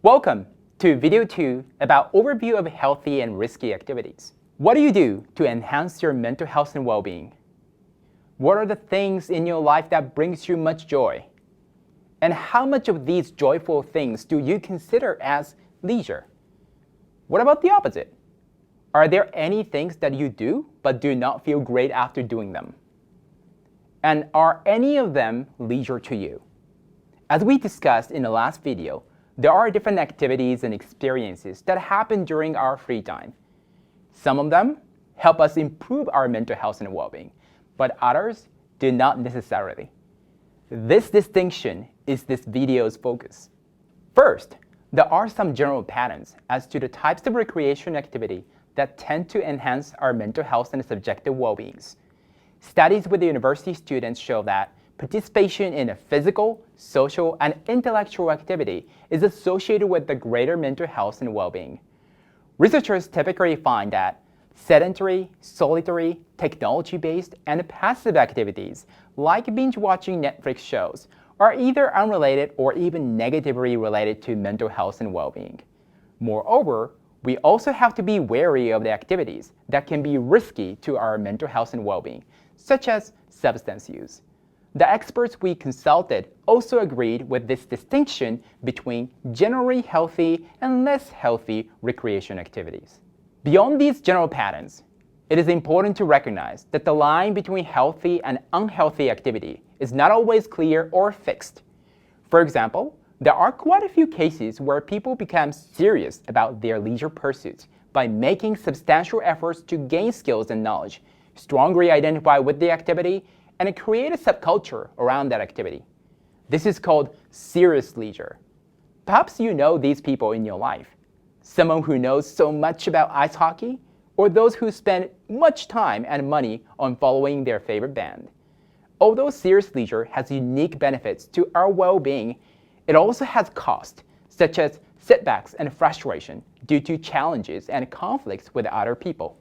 Welcome to video 2 about overview of healthy and risky activities. What do you do to enhance your mental health and well-being? What are the things in your life that brings you much joy? And how much of these joyful things do you consider as leisure? What about the opposite? Are there any things that you do but do not feel great after doing them? And are any of them leisure to you? As we discussed in the last video, there are different activities and experiences that happen during our free time. Some of them help us improve our mental health and well-being, but others do not necessarily. This distinction is this video's focus. First, there are some general patterns as to the types of recreation activity that tend to enhance our mental health and subjective well-beings. Studies with the university students show that participation in a physical, social, and intellectual activity is associated with the greater mental health and well-being. Researchers typically find that sedentary, solitary, technology-based, and passive activities like binge-watching Netflix shows are either unrelated or even negatively related to mental health and well-being. Moreover, we also have to be wary of the activities that can be risky to our mental health and well-being, such as substance use. The experts we consulted also agreed with this distinction between generally healthy and less healthy recreation activities. Beyond these general patterns, it is important to recognize that the line between healthy and unhealthy activity is not always clear or fixed. For example, there are quite a few cases where people become serious about their leisure pursuits by making substantial efforts to gain skills and knowledge, strongly identify with the activity, and create a subculture around that activity. This is called serious leisure. Perhaps you know these people in your life. Someone who knows so much about ice hockey, or those who spend much time and money on following their favorite band. Although serious leisure has unique benefits to our well-being, it also has costs, such as setbacks and frustration due to challenges and conflicts with other people.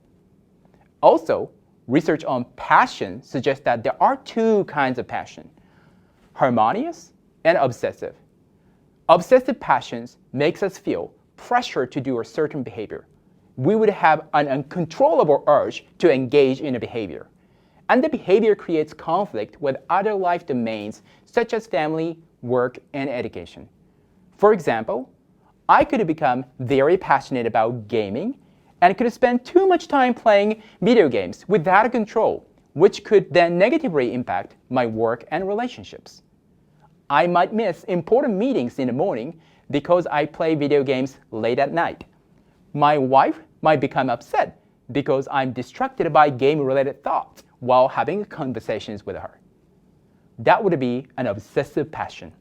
Also, research on passion suggests that there are two kinds of passion: harmonious and obsessive. Obsessive passions makes us feel pressure to do a certain behavior. We would have an uncontrollable urge to engage in a behavior. And the behavior creates conflict with other life domains such as family, work, and education. For example, I could become very passionate about gaming and could spend too much time playing video games without control, which could then negatively impact my work and relationships. I might miss important meetings in the morning because I play video games late at night. My wife might become upset because I'm distracted by game-related thoughts while having conversations with her. That would be an obsessive passion.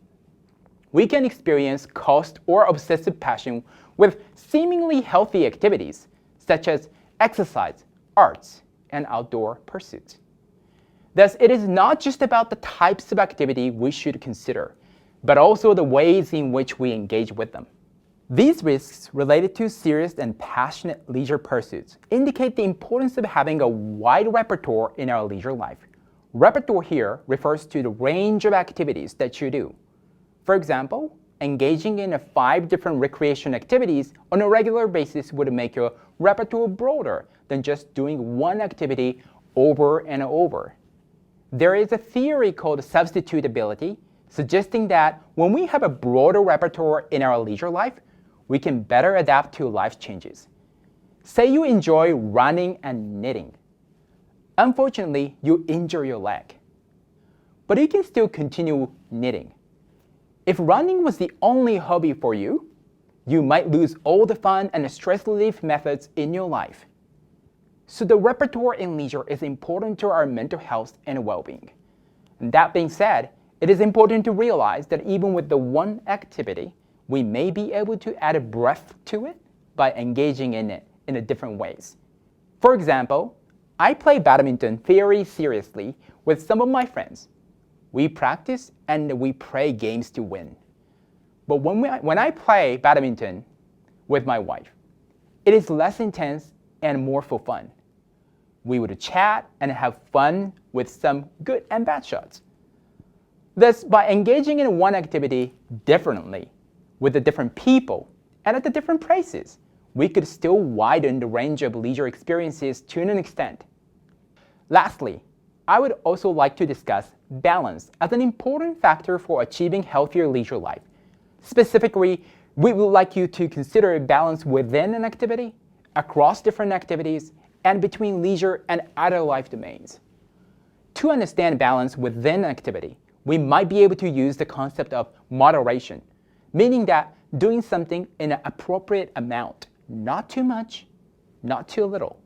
We can experience cost or obsessive passion with seemingly healthy activities, such as exercise, arts, and outdoor pursuits. Thus, it is not just about the types of activity we should consider, but also the ways in which we engage with them. These risks related to serious and passionate leisure pursuits indicate the importance of having a wide repertoire in our leisure life. Repertoire here refers to the range of activities that you do. For example, engaging in 5 different recreation activities on a regular basis would make your repertoire broader than just doing one activity over and over. There is a theory called substitutability, suggesting that when we have a broader repertoire in our leisure life, we can better adapt to life changes. Say you enjoy running and knitting. Unfortunately, you injure your leg. But you can still continue knitting. If running was the only hobby for you, you might lose all the fun and stress relief methods in your life. So the repertoire in leisure is important to our mental health and well-being. And that being said, it is important to realize that even with the one activity, we may be able to add a breadth to it by engaging in it in different ways. For example, I play badminton very seriously with some of my friends. We practice and we play games to win. But when I play badminton with my wife, it is less intense and more for fun. We would chat and have fun with some good and bad shots. Thus, by engaging in one activity differently with the different people and at the different prices, we could still widen the range of leisure experiences to an extent. Lastly, I would also like to discuss balance as an important factor for achieving healthier leisure life. Specifically, we would like you to consider balance within an activity, across different activities, and between leisure and other life domains. To understand balance within an activity, we might be able to use the concept of moderation, meaning that doing something in an appropriate amount, not too much, not too little.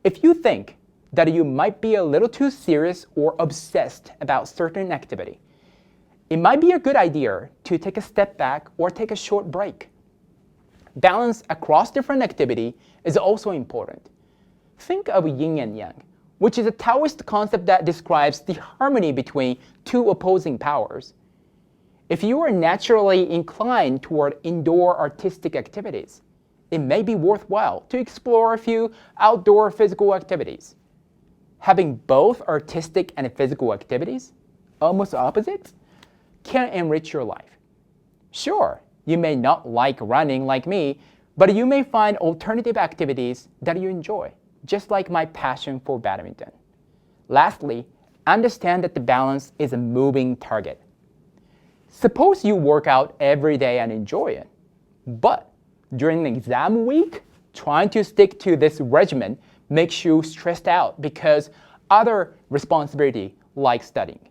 If you think that you might be a little too serious or obsessed about certain activity, it might be a good idea to take a step back or take a short break. Balance across different activity is also important. Think of yin and yang, which is a Taoist concept that describes the harmony between two opposing powers. If you are naturally inclined toward indoor artistic activities, it may be worthwhile to explore a few outdoor physical activities. Having both artistic and physical activities, almost opposites, can enrich your life. Sure, you may not like running like me, but you may find alternative activities that you enjoy, just like my passion for badminton. Lastly, understand that the balance is a moving target. Suppose you work out every day and enjoy it, but during an exam week, trying to stick to this regimen makes you stressed out because other responsibility like studying.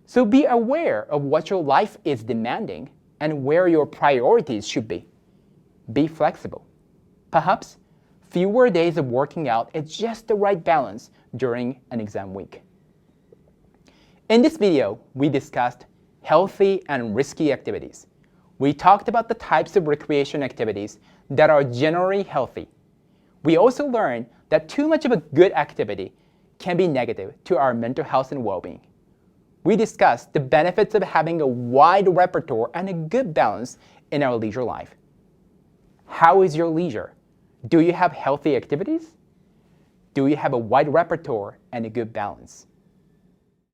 So be aware of what your life is demanding and where your priorities should be. Be flexible. Perhaps fewer days of working out is just the right balance during an exam week. In this video, we discussed healthy and risky activities. We talked about the types of recreation activities that are generally healthy. We also learned that too much of a good activity can be negative to our mental health and well-being. We discussed the benefits of having a wide repertoire and a good balance in our leisure life. How is your leisure? Do you have healthy activities? Do you have a wide repertoire and a good balance?